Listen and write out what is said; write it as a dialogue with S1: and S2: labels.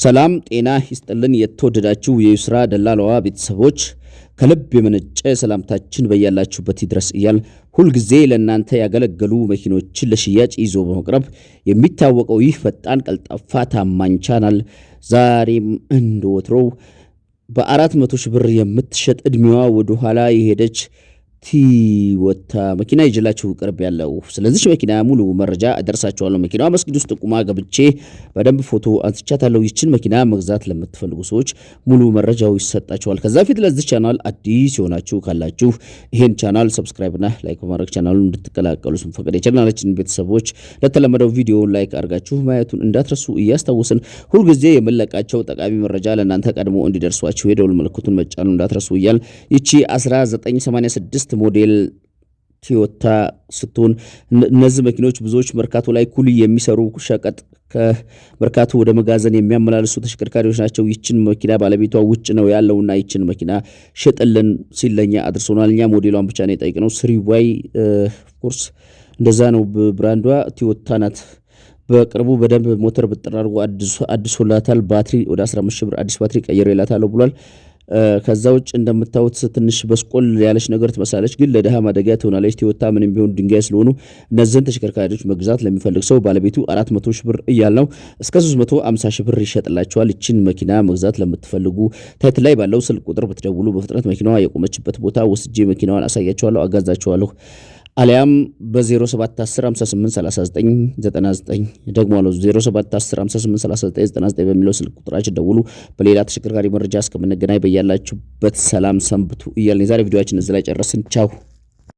S1: ሰላም ጤና ይስጥልን የተወደዳችሁ የዩስራ ደላላዋ ቤተሰቦች ከልብ የመነጨ ሰላምታችን በያላችሁበት ይድረስ እያል ሁሉ ጊዜ ለእናንተ ያገለገሉ መኪኖችን ለሽያጭ ይዞ በመቅረብ የሚታወቀው ይህ ፈጣን ቀልጣፋ ታማኝ ቻናል ዛሬም እንደወትሮው በ400 ሺህ ብር የምትሸጥ እድሜዋ ወደ ኋላ የሄደች ቲዮታ መኪና ይዤላችሁ ቀርብ ያለው። ስለዚህ መኪና ሙሉ መረጃ አደርሳችኋለሁ። መኪናዋ መስጊድ ውስጥ ቁማ ገብቼ በደንብ ፎቶ አንስቻታለሁ። ይችን መኪና መግዛት ለምትፈልጉ ሰዎች ሙሉ መረጃው ይሰጣችኋል። ከዛ ፊት ለዚህ ቻናል አዲስ የሆናችሁ ካላችሁ ይሄን ቻናል ሰብስክራይብ እና ላይክ በማድረግ ቻናሉን እንድትቀላቀሉ ስንፈቅድ የቻናላችን ቤተሰቦች ለተለመደው ቪዲዮ ላይክ አድርጋችሁ ማየቱን እንዳትረሱ እያስታወስን ሁልጊዜ የምንለቃቸው ጠቃሚ መረጃ ለእናንተ ቀድሞ እንዲደርሷችሁ የደውል ምልክቱን መጫኑ እንዳትረሱ እያል ይቺ 1986 ሞዴል ቲዮታ ስትሆን እነዚህ መኪኖች ብዙዎች መርካቶ ላይ ኩሊ የሚሰሩ ሸቀጥ ከመርካቶ ወደ መጋዘን የሚያመላልሱ ተሽከርካሪዎች ናቸው። ይችን መኪና ባለቤቷ ውጭ ነው ያለውና ይችን መኪና ሸጥልን ሲለኛ አድርሶናል። እኛ ሞዴሏን ብቻ ነው የጠየቅነው። ስሪዋይ ኦፍኮርስ እንደዛ ነው ብራንዷ ቲዮታ ናት። በቅርቡ በደንብ ሞተር ብጥራርጎ አዲሶላታል። ባትሪ ወደ 15 ሺህ ብር አዲስ ባትሪ ቀይሬላታለሁ ብሏል። ከዛ ውጭ እንደምታዩት ትንሽ በስቆል ያለች ነገር ትመስላለች፣ ግን ለደሃ ማደጊያ ትሆናለች። ቲዮታ ምንም ቢሆን ድንጋይ ስለሆኑ እነዚህን ተሽከርካሪዎች መግዛት ለሚፈልግ ሰው ባለቤቱ 400 ሺህ ብር እያልነው እስከ 350 ሺህ ብር ይሸጥላቸዋል። ይችን መኪና መግዛት ለምትፈልጉ ታይት ላይ ባለው ስልክ ቁጥር ብትደውሉ በፍጥነት መኪናዋ የቆመችበት ቦታ ወስጄ መኪናዋን አሳያቸዋለሁ፣ አጋዛቸዋለሁ። አሊያም በ0710583999 ደግሞ አለው 0710583999 በሚለው ስልክ ቁጥራችን ደውሉ። በሌላ ተሽከርካሪ መረጃ እስከምንገናኝ በያላችሁበት ሰላም ሰንብቱ እያልን የዛሬ ቪዲዮአችን እዚህ ላይ ጨረስን። ቻው።